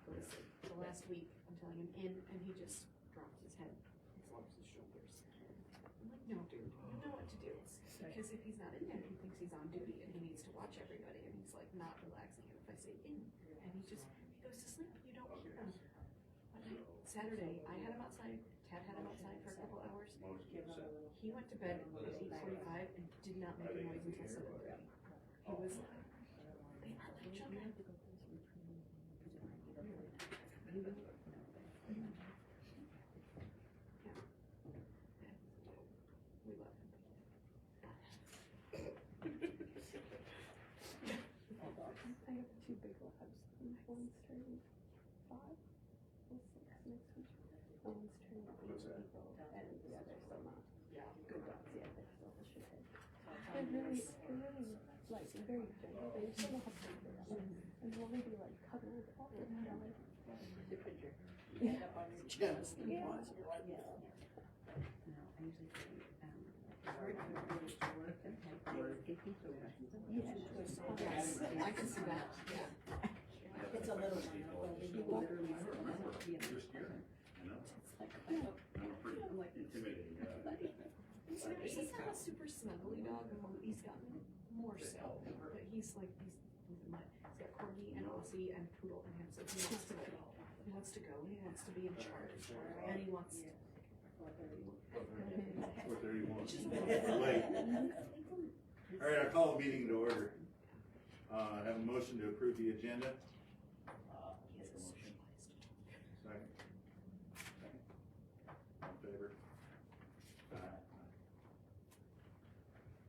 go to sleep. The last week, I'm telling him in, and he just drops his head, and slumps his shoulders. I'm like, no, dude, you know what to do. Because if he's not in there, he thinks he's on duty, and he needs to watch everybody, and he's like not relaxing. And if I say in, and he goes to sleep, you don't hear him. Saturday, I had him outside. Tad had him outside for a couple hours. He went to bed at 8:45 and did not make a noise until 7:30. He was like, they are like children. We love him. I have two big labs. One's turning 5, and 6 next week. One's turning 8 in April, and yeah, they're still not good dogs yet. They're still the shithead. They're really like very gentle. They still have to do that. And they'll maybe like cuddle with all the time. Just the Yeah. ones right now. Yes, I can see that. Yeah. It's a little one. I'm like intimidating. He's not a super snuggly dog. He's gotten more so, but he's got Corgi and Aussie and Poodle in him, so he wants to go. He wants to go. He wants to be in charge, and he wants. 4:31. Late. All right, I call the meeting to order. Have a motion to approve the agenda. Second. All in favor?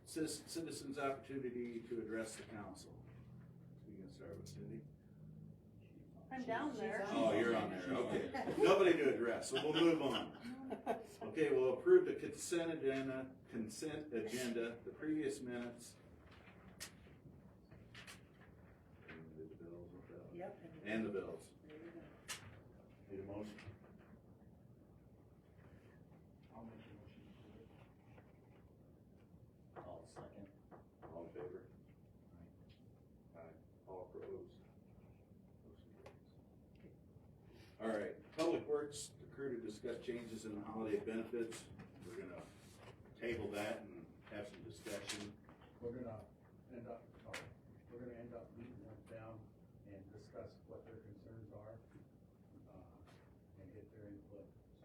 Citizens' opportunity to address the council. So you can start with Cindy. I'm down there. Oh, you're on there, okay. Nobody to address, so we'll move on. Okay, we'll approve the consent agenda, the previous minutes. Yep. And the bills. Need a motion? I'll make a motion. All second. All in favor? Aye. All opposed? Motion carries. All right, Public Works, the crew to discuss changes in the holiday benefits. We're gonna table that and have some discussion. We're gonna end up meeting with them and discuss what their concerns are, and get their input, so.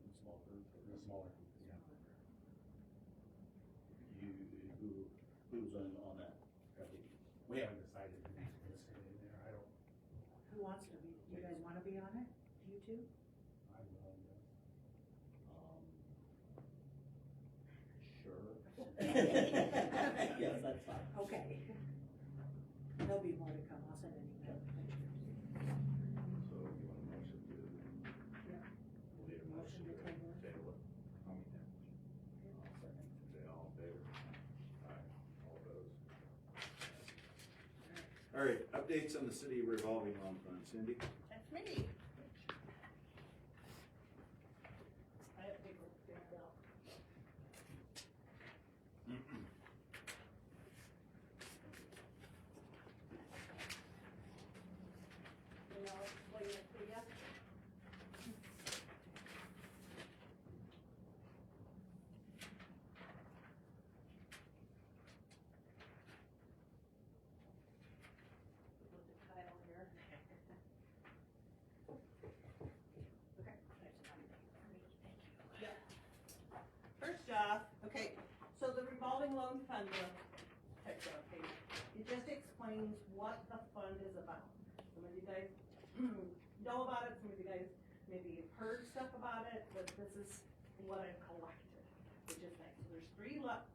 In a small group. In a smaller group, yeah. Who's on that? We haven't decided who's gonna sit in there, I don't, Who wants to be? You guys wanna be on it? You two? I'm willing to. Sure. Yes, that's fine. Okay. There'll be more to come. I'll send an email. So you want a motion to? Yeah. We'll need a motion to table it. I'll make that motion. I'll second. Okay, all in favor? Aye. All opposed? All right, updates on the city revolving loan fund, Cindy? That's me. I have paper figured out. You know, what you for you? Put the tile here. Okay. Yeah. First off, okay, so the revolving loan fund book, text on page, it just explains what the fund is about. Some of you guys know about it, some of you guys maybe have heard stuff about it, but this is what I've collected, which is nice. So there's three funds.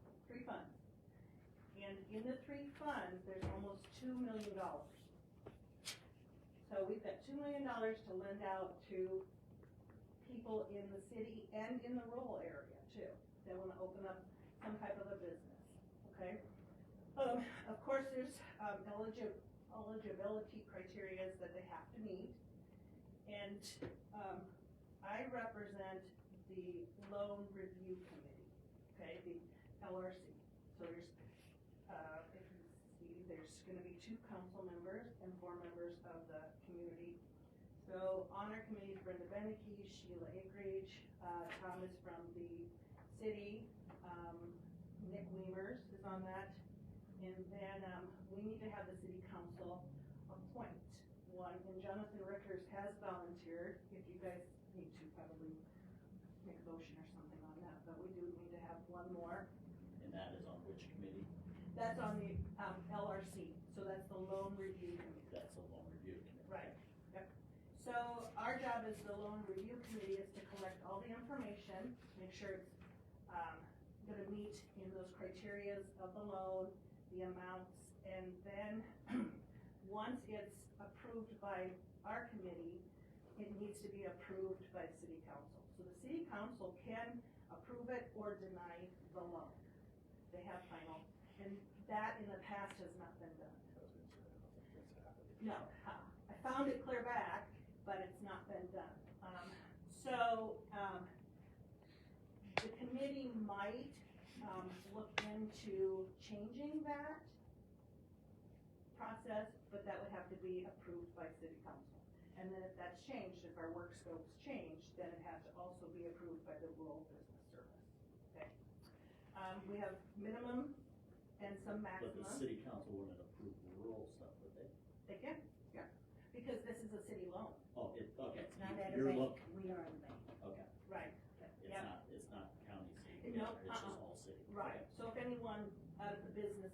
And in the three funds, there's almost $2 million. So we've got $2 million to lend out to people in the city and in the rural area too. They wanna open up some type of a business, okay? Of course, there's eligibility criteria that they have to meet. And I represent the Loan Review Committee, okay, the LRC. So there's, if you see, there's gonna be 2 council members and 4 members of the community So on our committee is Brenda Beneke, Sheila Acreage, Tom is from the city, Nick Weimers is on that. And then, we need to have the city council appoint one, and Jonathan Rickers has volunteered, if you guys need to probably make a motion or something on that, but we do need to have one more. And that is on which committee? That's on the, LRC, so that's the loan review committee. That's a loan review committee. Right, yep. So our job as the loan review committee is to collect all the information, make sure it's, gonna meet in those criterias of the loan, the amounts, and then, once it's approved by our committee, it needs to be approved by city council. So the city council can approve it or deny the loan. They have final, and that in the past has not been done. No, I found it clear back, but it's not been done. The committee might, look into changing that process, but that would have to be approved by city council. And then if that's changed, if our work scope's changed, then it has to also be approved by the rural business service, okay? We have minimum and some But the maximum. city council wouldn't approve the rural stuff, would they? They can, yeah, because this is a city loan. Oh, okay. It's not at a You're bank, we are the bank. Okay, Right. it's not county, city, No, it's just all city. Right, Okay. so if anyone out of the business,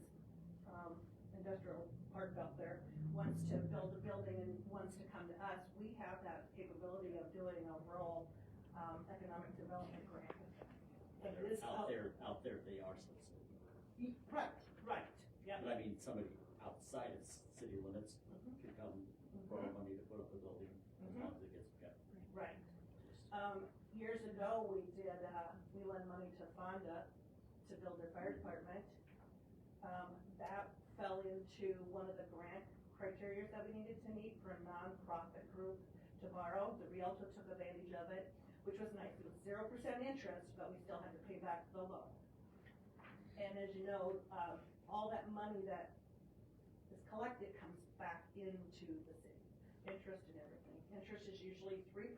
industrial park out there wants to build a building and wants to come to us, we have that capability of doing a rural, economic development grant. And it is Out there, they are still city. Right, yeah. But I mean, somebody outside of city limits Mhm. could come borrow money to put up a building, as Mhm. long as it gets kept. Right. Years ago, we did, we lent money to Fonda to build their fire department. That fell into one of the grant criteria that we needed to meet for a nonprofit group to borrow. The Rialto took advantage of it, which was nice. It was 0% interest, but we still had to pay back the loan. And as you know, all that money that is collected comes back into the city, interest and everything. Interest is usually 3%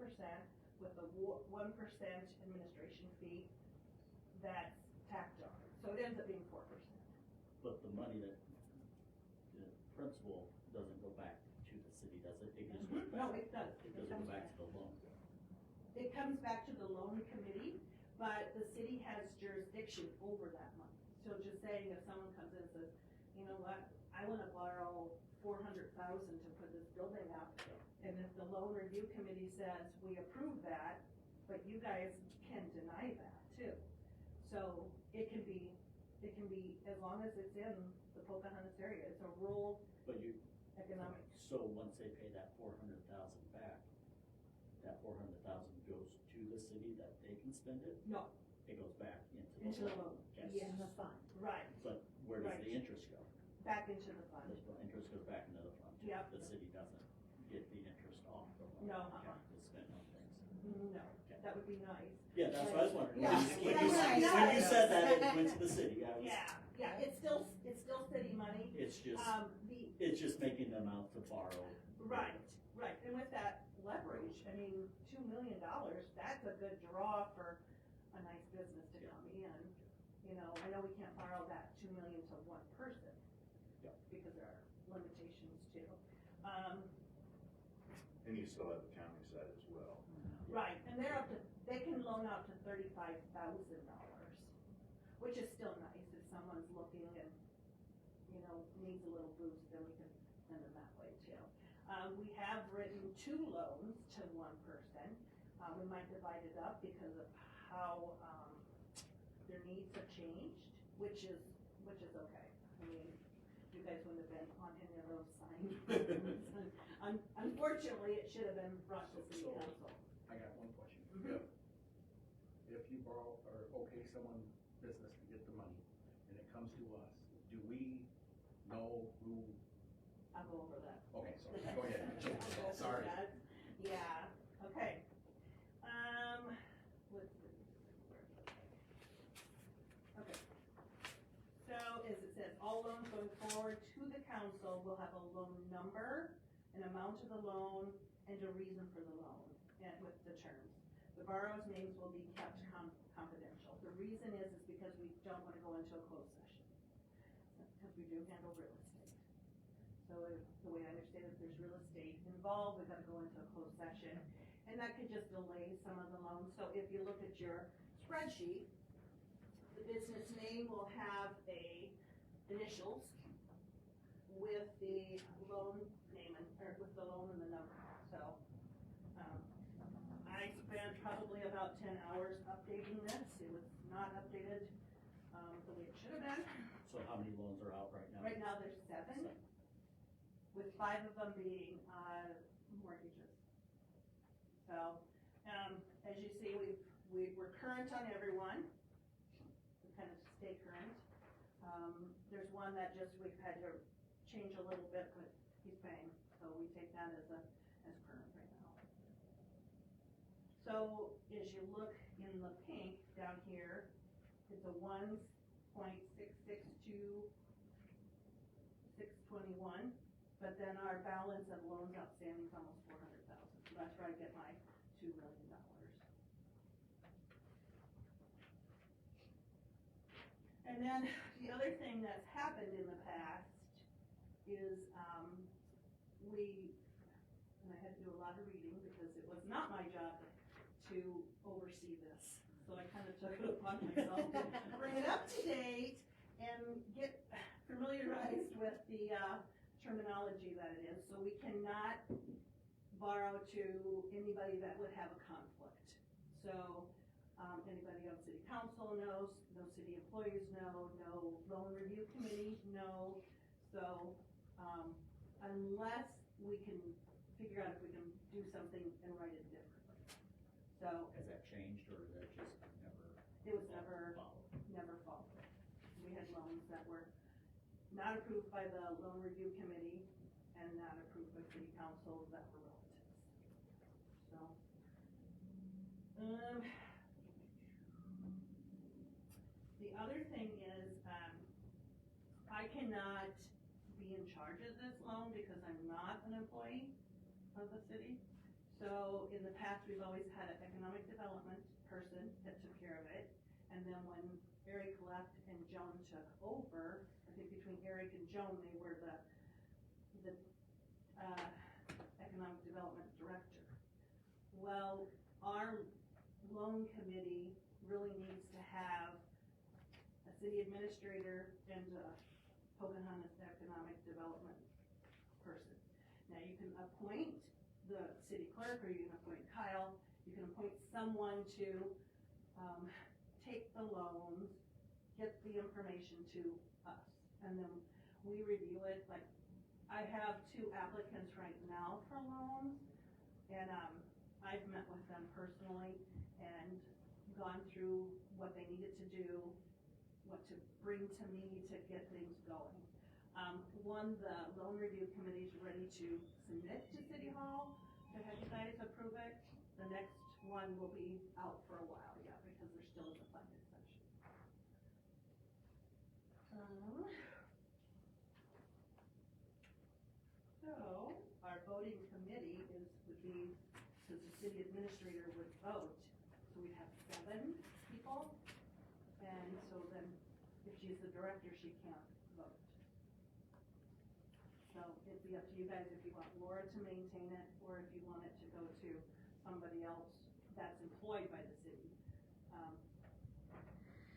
with a 1% administration fee that's tacked on. So it ends up being 4%. But the money that, the principal doesn't go back to the city, does it? It just goes back. No, it does. It doesn't go back to the loan. It comes back to the loan committee, but the city has jurisdiction over that money. So just saying, if someone comes in and says, you know what, I wanna borrow 400,000 to put this building up, and if the loan review committee says, we approve that, but you guys can deny that too. So it can be, as long as it's in the Pocahontas area, it's a rural But you, economic. so once they pay that 400,000 back, that 400,000 goes to the city that they can spend it? No, It goes back into into the the loan. loan, Yes. In the fund. right, But where does Right. the interest go? back into the fund. The interest goes back into the fund. Yep. The city doesn't get the interest off the loan. No, Okay, to spend on things. No, that would be nice. Yeah, that's what I was wondering. Yeah. When you said that, it went to the city, I was, Yeah, it's still city money. it's just, The, it's just making them out to borrow. right, and with that leverage, I mean, $2 million, that's a good draw for a nice business to come in. You know, I know we can't borrow that 2 million to one person. Yeah. Because there are limitations too. And you still have the county side as well. Right, and they can loan out to $35,000, which is still nice if someone's looking and, you know, needs a little boost, then we can send them that way too. We have written 2 loans to one person. We might divide it up because of how, their needs have changed, which is okay. I mean, you guys wouldn't have been on any of those signed. Unfortunately, it should have been brought to city council. I got one question. Mhm. If you borrow or okay someone's business to get the money and it comes to us, do we know who? I'll go over that. Okay, sorry, go ahead. I'll go over Sorry. that. Yeah, okay. Let's see. Okay. So, as it says, all loans going forward to the council will have a loan number, an amount of the loan, and a reason for the loan, and with the terms. The borrower's names will be kept confidential. The reason is because we don't wanna go into a closed session, because we do handle real estate. So the way I understand it, if there's real estate involved, we've gotta go into a closed session, and that could just delay some of the loans. So if you look at your spreadsheet, the business name will have initials with the loan name or with the loan and the number. So, I spent probably about 10 hours updating this. It was not updated, the way it should have been. So how many loans are out right now? Right now, there's 7, with 5 of them being, mortgages. So, as you see, we're current on everyone. We kind of stay current. There's one that we've had to change a little bit, but he's paying, so we take that as current right now. So, as you look in the pink down here, it's a 1.662621, but then our balance of loans outstanding is almost 400,000. So that's where I get my $2 million. And then the other thing that's happened in the past is and I had to do a lot of reading because it was not my job to oversee this. So I kind of took it upon myself to bring it up to date and get familiarized with the terminology that it is. So we cannot borrow to anybody that would have a conflict. So anybody on city council knows, no city employees know, no loan review committee know. So unless we can figure out if we can do something and write it differently. So Has that changed or is that just never? it was never followed. We had loans that were not approved by the loan review committee and not approved by city council that were relatives. So, the other thing is, I cannot be in charge of this loan because I'm not an employee of the city. So in the past, we've always had an economic development person that took care of it. And then when Eric left and Joan took over, I think between Eric and Joan, they were the economic development director. Well, our loan committee really needs to have a city administrator and a Pocahontas economic development person. Now you can appoint the city clerk or you can appoint Kyle. You can appoint someone to take the loans, get the information to us, and then we review it. Like, I have 2 applicants right now for loans, and I've met with them personally and gone through what they needed to do, what to bring to me to get things going. The loan review committee is ready to submit to City Hall to have you guys approve it. The next one will be out for a while, yeah, because they're still in the funding session. So, our voting committee would be, because the city administrator would vote, so we'd have 7 people, and so then, if she's the director, she can't vote. So, it'd be up to you guys if you want Laura to maintain it, or if you want it to go to somebody else that's employed by the city,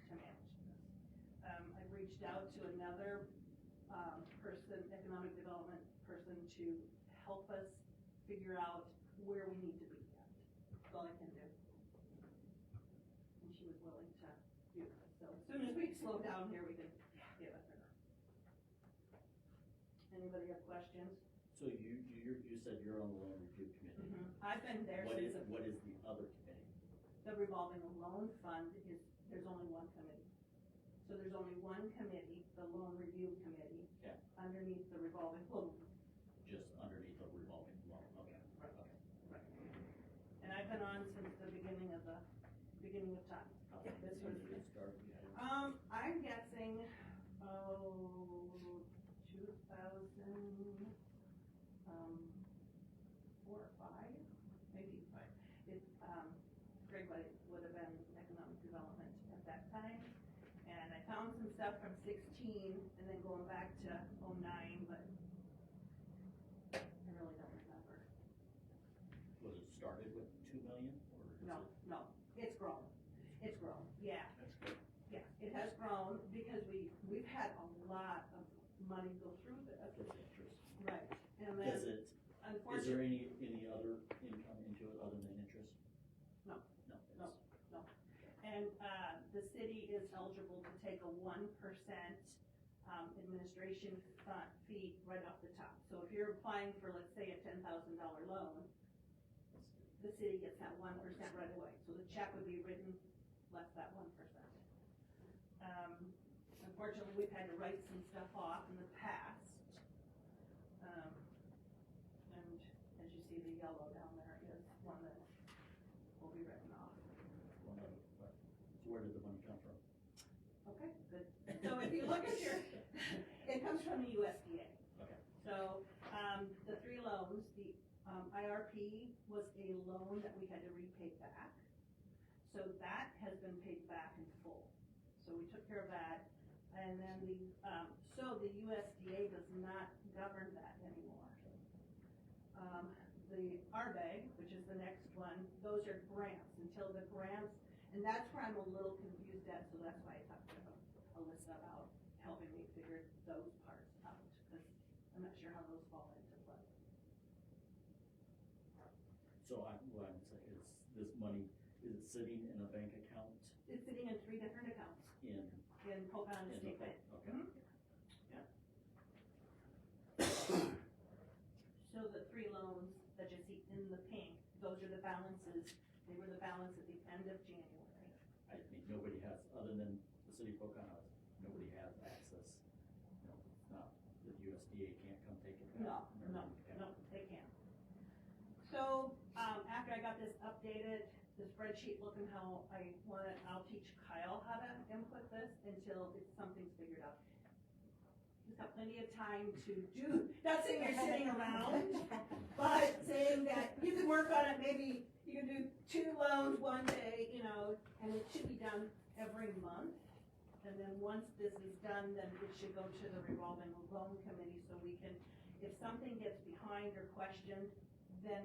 to manage this. I've reached out to another person, economic development person, to help us figure out where we need to be at. That's all I can do. And she was willing to do that. So as soon as we slow down here, we can give it to her. Anybody have questions? So you said you're on the loan review committee. I've been there What since is the other committee? the revolving loan fund there's only one committee. So there's only one committee, the loan review committee, Okay. underneath the revolving loan. Just underneath the revolving loan, okay. Right. Okay. And I've been on since the beginning of time. Okay. This When was, did it start? You had- I'm guessing, 2004 or 5. but it would have been economic development at that time. And I found some stuff from 16 and then going back to 09, but I really don't remember. Was it started with 2 million, or is No, it? no, it's grown. It's grown, yeah. That's good. Yeah, it has grown because we've had a lot of money go through this. With interest? Right. And Does then, it, is there unfortunately, any other income into it other than interest? No. No. No. it's- and, the city is eligible to take a 1%, administration fee right off the top. So if you're applying for, let's say, a $10,000 loan, the city gets that 1% right away. So the check would be written less that 1%. Unfortunately, we've had to write some stuff off in the past. And as you see, the yellow down there is one that will be written off. One of it, but, so where did the money come from? Okay, good. So if you look at your, it comes from the USDA. Okay. So, the three loans, the, IRP was a loan that we had to repay back. So that has been paid back in full. So we took care of that. And then so the USDA does not govern that anymore. The RBEG, which is the next one, those are grants until the grants, and that's where I'm a little confused at, so that's why I talked to Alyssa about helping me figure those parts out, because I'm not sure how those fall into play. So what I'm saying is, this money, is it sitting in a bank account It's sitting in 3 different accounts in? in Pocahontas in the State Bank. Okay. Mhm. So the 3 loans that you see in the pink, those are the balances, they were the balance at the end of January. I mean, nobody has, other than the city of Pocahontas, nobody has access. You know, it's not, the USDA can't come take it back. No, they can't. So, after I got this updated, the spreadsheet looking how I want it, I'll teach Kyle how to input this until something's figured out. He's got plenty of time to do, not saying you're sitting around, but saying that you can work on it, maybe you can do 2 loans one day, you know, and it should be done every month. And then once this is done, then it should go to the revolving loan committee so we can, if something gets behind or questioned, then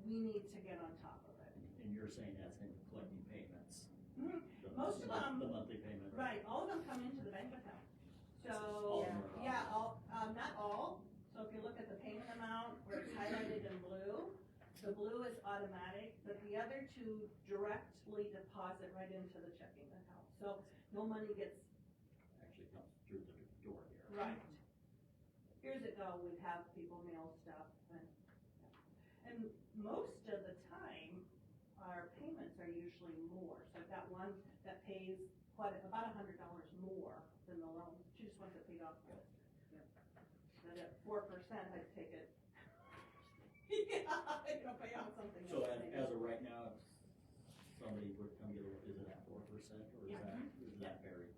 we need to get on top of it. And you're saying that's in collecting payments? Mhm. The- Most of them- The monthly payment? Right, all of them come into the bank account. So, All of them are yeah, not all. So if you look at the payment amount where it's highlighted in blue, the blue is automatic, but the other 2 directly deposit right into the checking account. So no money gets, Actually comes through the door here. right. Years ago, we'd have people mail stuff and most of the time, our payments are usually more. So I've got one that pays about $100 more than the loan. She just wants it paid off faster. But at 4%, I'd take it. Yeah, I'm gonna pay off something So else. as of right now, if somebody would come get a, is it at 4% or is Yeah. that vary?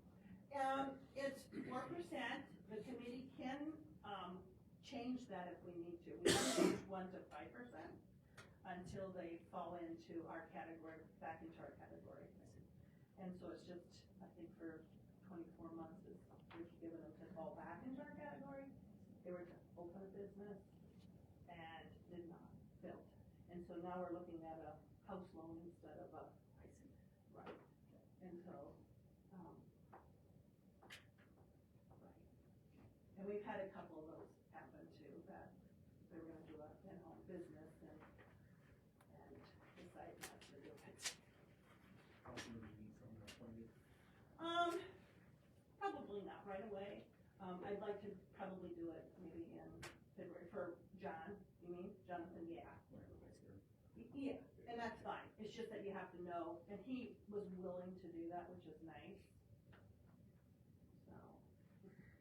It's 4%. The committee can, change that if we need to. We can change 1 to 5% until they fall into our category, back into our category. And so it's just, I think for 24 months is we've given them to fall back into our category. They were to open a business and did not build. And so now we're looking at a house loan instead of a, right. And so, right. And we've had a couple of those happen too, that they were gonna do a in-home business and decide not to do it. How soon do you need someone appointed? Probably not right away. I'd like to probably do it maybe in February for John, you mean? Jonathan, yeah. When everybody's here? Yeah, and that's fine. It's just that you have to know, and he was willing to do that, which is nice. So,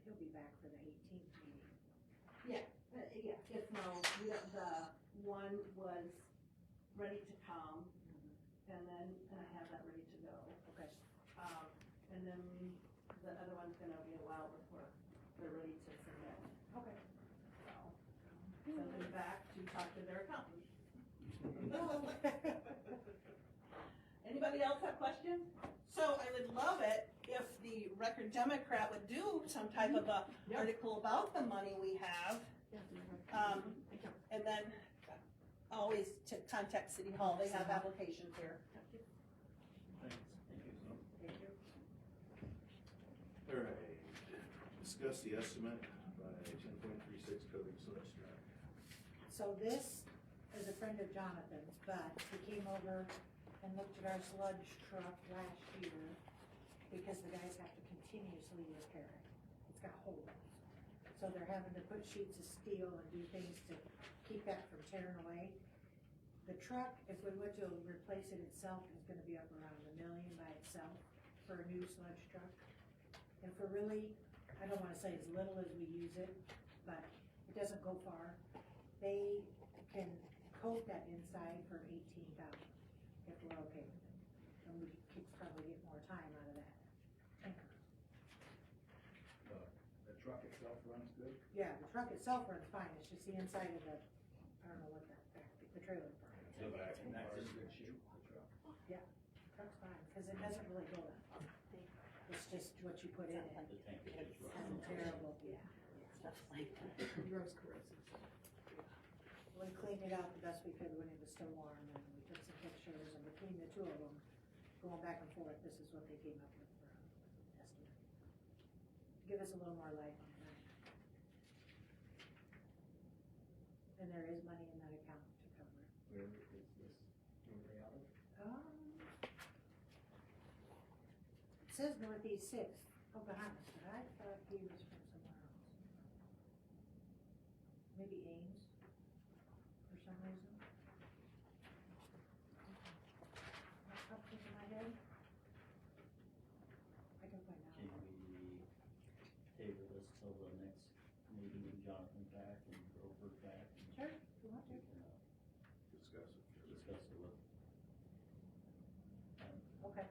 He'll be back for the 18th meeting. yeah, if no, the one was ready to come, and I have that ready to go. Okay. And then the other one's gonna be a while before they're ready to submit. Okay. So, send them back to talk to their accountant. And Anybody else have questions? So I would love it if the Record Democrat would do some type of a article about the money we have. And then always to contact City Hall, they have applications here. Thanks. Thank you. Thank you. All right, discuss the estimate by 10.36 coding sludge truck. So this is a friend of Jonathan's, but he came over and looked at our sludge truck last year because the guys have to continuously repair it. It's got holes. So they're having to put sheets of steel and do things to keep that from tearing away. The truck, if we were to replace it itself, is gonna be up around $1 million by itself for a new sludge truck. And for really, I don't wanna say as little as we use it, but it doesn't go far. They can coat that inside for $18,000 if we're okay with it. And we could probably get more time out of that tanker. The truck itself runs good. Yeah, the truck itself runs fine, it's just the inside of the, I don't know what that, the trailer part. The back And that's in bars. good shape, the truck. Truck's fine, cause it doesn't really go that far. It's just what you put in it. The tank is just It's running. terrible, yeah. Gross corrosive. We cleaned it out the best we could when it was still warm, and we took some pictures, and between the two of them, going back and forth, this is what they came up with for an estimate. Give us a little more life on that. And there is money in that account to cover it. Where is this, where are they out of? It says Northeast Sixth, Pocahontas, but I thought he was from somewhere else. Maybe Ames, for some reason. That popped into my head. I can find out. Can we table this till the next meeting with Jonathan back and Grover back? And Sure, if you want to. we can, Discuss it. discuss it with. Okay,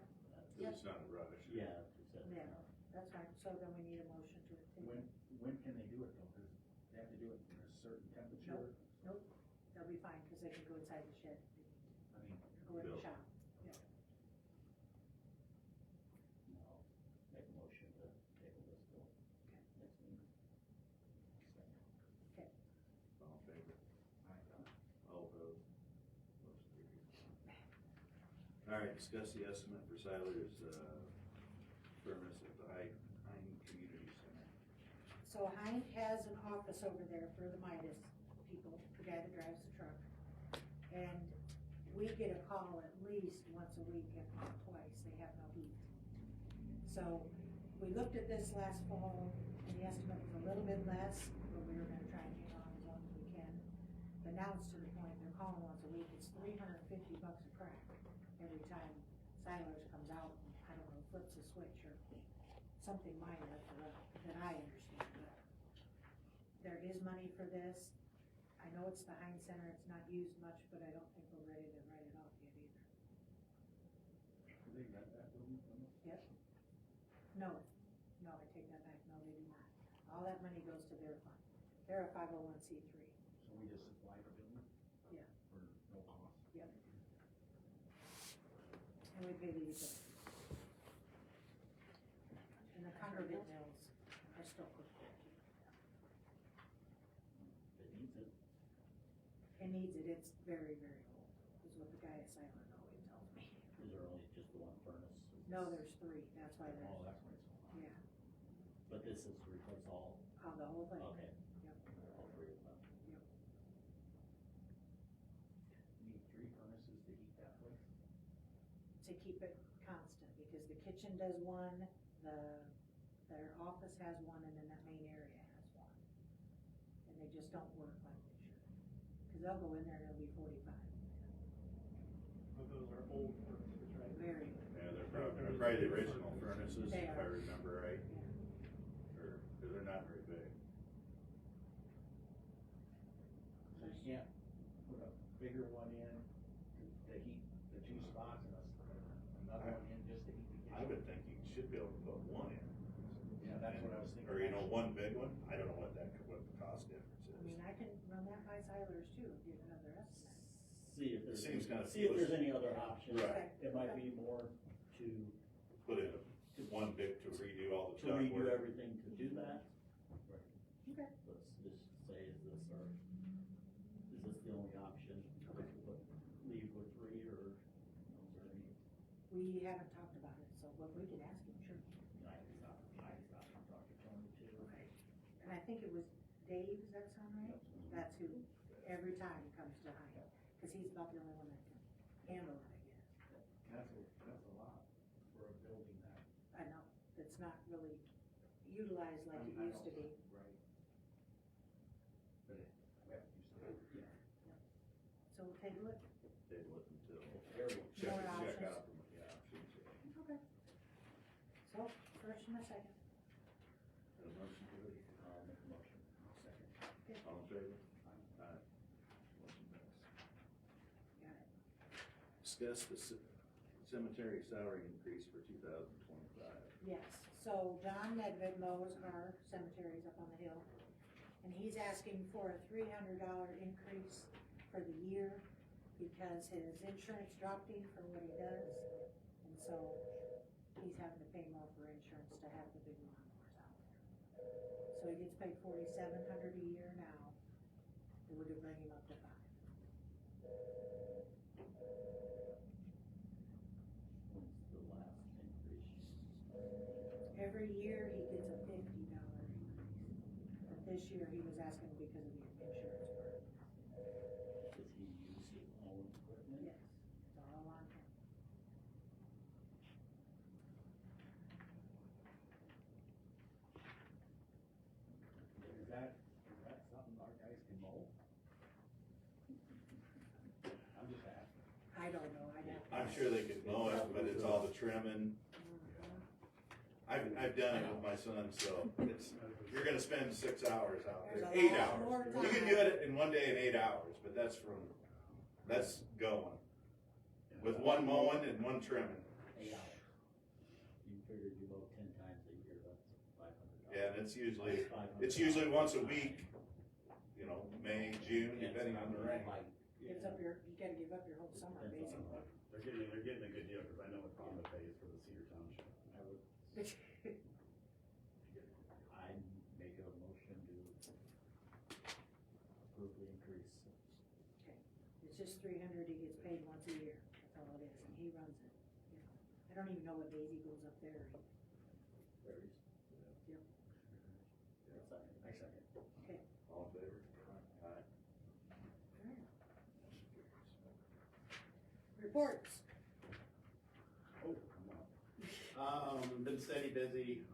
It's not a rush. Yeah, it's that, Yeah. that's fine, so then we need a motion to continue. When can they do it though? Cause they have to do it in a certain temperature. Nope, they'll be fine, cause they can go inside the shed, I mean, or go in the Bill. shop. no, make a motion to table this till next meeting. All in favor? All opposed? Motion carries. All right, discuss the estimate for Siler's, furnace at the Hine Community Center. So Heinz has an office over there for the Midas people, the guy that drives the truck. And we get a call at least once a week, if not twice, they have no heat. So we looked at this last fall, and the estimate was a little bit less, but we were gonna try and hang on as long as we can. But now it's to the point, they're calling once a week, it's $350 a crack every time Siler's comes out, and, I don't know, flips a switch or something minor that I understand, but there is money for this. I know it's the Heinz Center, it's not used much, but I don't think we're ready to write it off yet either. do they rent that building from us? No, I take that back, no, they do not. All that money goes to their fund. They're a 501c3. So we just supply the building? Yeah. For no cost? Yep. And we pay the utilities. And the congregate mills are still cooked there too. If it needs it. It needs it, it's very, very old, is what the guy at Silent always tells me. Is there only just the one furnace? No, there's 3, that's why Oh, there's, that's why it's so high. yeah, But this is to replace all, the whole thing. okay. Yep. All 3 of them. You need 3 furnaces to heat that place? To keep it constant, because the kitchen does one, their office has one, and then that main area has one. And they just don't work like they should. Cause they'll go in there and it'll be 45. But those are old furnaces, right? Very, Yeah, they're probably the original furnaces, They if I are. remember right, yeah. or, cause they're not very big. So you can't put a bigger one in to heat the 2 spots and another one in just to heat the kitchen? I would think you should be able to put one in. Yeah, that's what I was thinking. Or, you know, one big one, I don't know what the cost difference I mean, is. I can run that by Siler's too, get another estimate. See if there's, Seems kinda see if there's foolish. any other options. Right. It might might be more to Put in one big to redo all the to duct redo work. everything to do that. Okay. Let's just say, is this the only option? Okay. Leave with 3, or, is there any, We haven't talked about it, so what we could ask him, sure. I got to talk to Tony too. Okay. And I think it was Dave, does that sound right? That's who, every time comes to Hyatt, cause he's about the only one that can handle it, I guess. That's a lot for a building that. I know, it's not really utilized like it I used to know. be. Right. But yeah, you said, So we'll table it? Table it until, More check options. out the options. Okay. So, first and a second. Got a motion to it? I'll make a motion. second. All in favor? Aye. Motion passed. Got it. Discuss the cemetery salary increase for 2025. Yes, so John Nedved mows our cemeteries up on the hill, and he's asking for a $300 increase for the year because his insurance dropped him for what he does, and so he's having to pay more for insurance to have the big lawnmowers out there. So he gets paid $4,700 a year now, and we're gonna bring him up to 5. When's the last increase? Every year he gets a $50 increase, but this year he was asking because of the insurance part. Does he use his own equipment? Yes, it's all on him. Is that something our guys can mow? I'm just asking. I don't know, I'd have to. I'm sure they could mow it, but it's all the trimming. I've done it with my son, so you're gonna spend 6 hours out there, There's a 8 lot more hours. You can do it in one day in 8 hours, but that's going. With one mowing and one trimming. 8 hours. You figure you mow 10 times a year, that's $500. Yeah, and it's usually $500. once a week, May, June, depending on the rain. Gives up your, you gotta give up your whole summer, Depends on basically. They're getting a good deal, cause I know what Honda pays for the Cedar Township. I would, I make a motion to approve the increase. It's just 300, he gets paid once a year, that's all it is, and he runs it. I don't even know what days he goes up there. Varies. Yep. Second. I second. Okay. All in favor? Aye. Reports. Oh, I'm up. Been steady busy,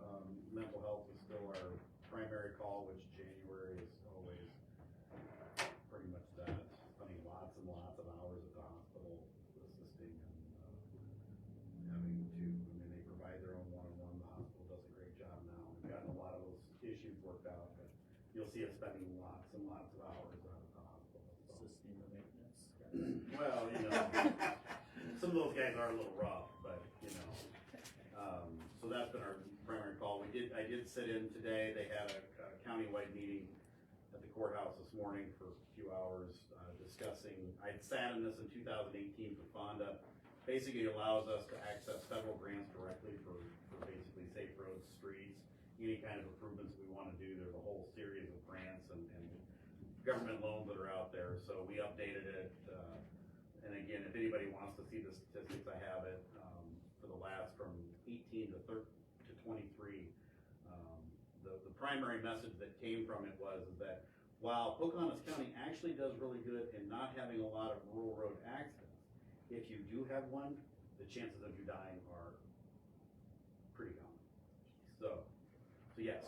mental health is still our primary call, which January is always pretty much that. Spending lots and lots of hours at the hospital assisting and they provide their own one-on-one, the hospital does a great job now. We've gotten a lot of those issues worked out, but you'll see us spending lots and lots of hours out at the hospital. So. Assisting the maintenance. Well, some of those guys are a little rough, but, so that's been our primary call. I did sit in today, they had a countywide meeting at the courthouse this morning for a few hours, discussing, I'd sat in this in 2018 for Fonda. Basically allows us to access federal grants directly for basically safe roads, streets, any kind of improvements we wanna do. There's a whole series of grants and government loans that are out there, so we updated it, and again, if anybody wants to see the statistics, I have it, for the last from 18 to 23. The primary message that came from it was that while Pocahontas County actually does really good in not having a lot of rural road accidents, if you do have one, the chances of you dying are pretty common. So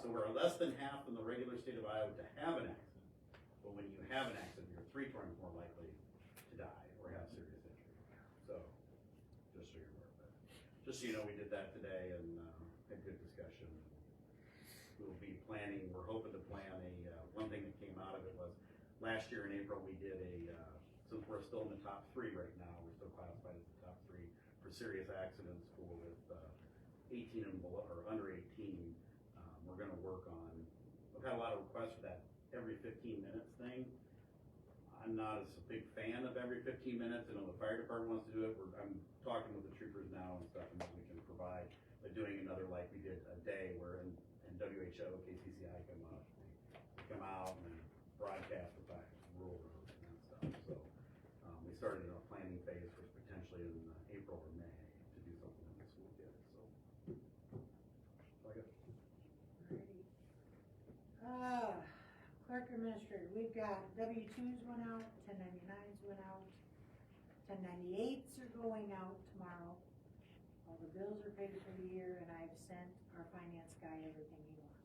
we're less than half in the regular state of Iowa to have an accident, but when you have an accident, you're 3 times more likely to die or have serious injury. So, just so you're aware of that. Just so you know, we did that today and had good discussion. We'll be planning, we're hoping to plan one thing that came out of it was, last year in April, we did since we're still in the top 3 right now, we're still classified as the top 3 for serious accidents with 18 and below, or under 18, we're gonna work on, I've had a lot of requests for that every 15 minutes thing. I'm not as a big fan of every 15 minutes, I know the fire department wants to do it, I'm talking with the troopers needed a day where in WHO, KCCI come out and broadcast the fact rural roads and that stuff, so, we started a planning phase for potentially in April or May to do something in this weekend, so. Clerk administrator, we've got W-2s went out, 1099s went out, 1098s are going out tomorrow. All the bills are paid for the year, and I've sent our finance guy everything he wants.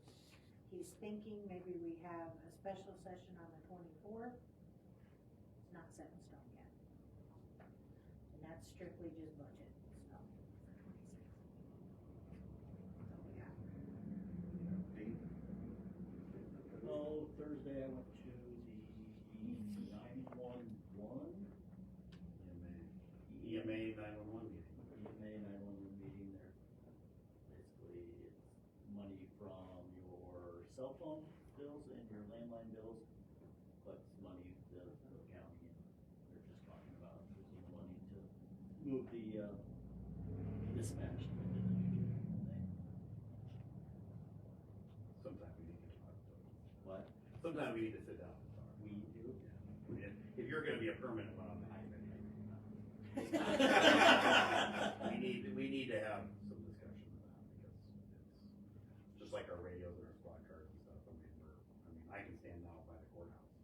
He's thinking maybe we have a special session on the 24th. It's not set in stone yet. And that's strictly just budget, so. Yeah. Oh, Thursday I went to the 911. EMA 911 meeting. EMA 911 meeting there. Basically, it's money from your cell phone bills and your landline bills, collects money the county, and they're just talking about using the money to move the dispatch to the new thing. Sometime we need to talk about it. What? Sometime we need to sit down and talk. We do? If you're gonna be a permanent one on the we need to have some discussion of that, because it's just like our radios and our squad cars and stuff. I can stand now by the courthouse,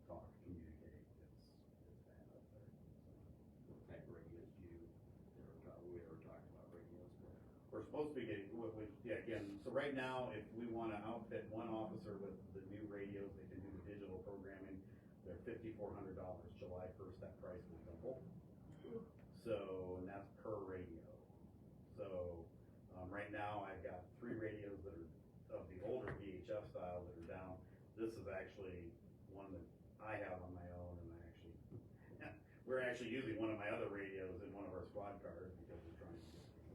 talk, communicate, it's bad up there. What type of radios do you, we were talking about radios, but. We're supposed to be getting, again, so right now, if we wanna outfit one officer with the new radios, they can do the digital programming, they're $5,400. July 1st, that price will double. So, and that's per radio. So, right now, I've got 3 radios that are of the older VHF style that are down. This is actually one that I have on my own, and we're actually using one of my other radios in one of our squad cars because we're trying to get people.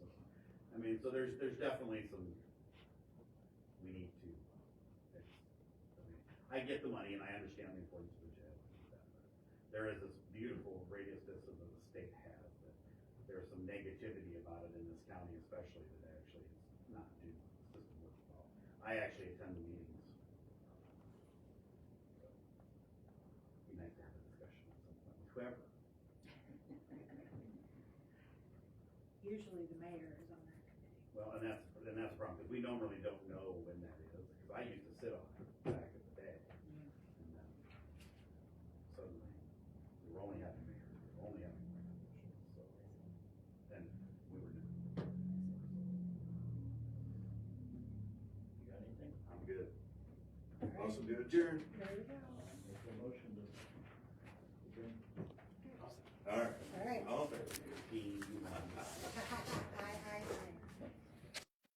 So, so there's definitely some, we need to, I get the money and I understand the importance of the jail. There is this beautiful radio system that the state has, that there's some negativity about it in this county especially, that actually is not doing the system work well. I actually attend the meetings. So, be nice to have a discussion at some point with whoever. Usually the mayor is on that committee. Well, and that's the problem, because we normally don't know when that is, because I used to sit on it back in the day. And then suddenly, we were only having mayors, we were only having commissioners, so, and we were new. You got anything? I'm good. All right, Also good adjourn. there we go.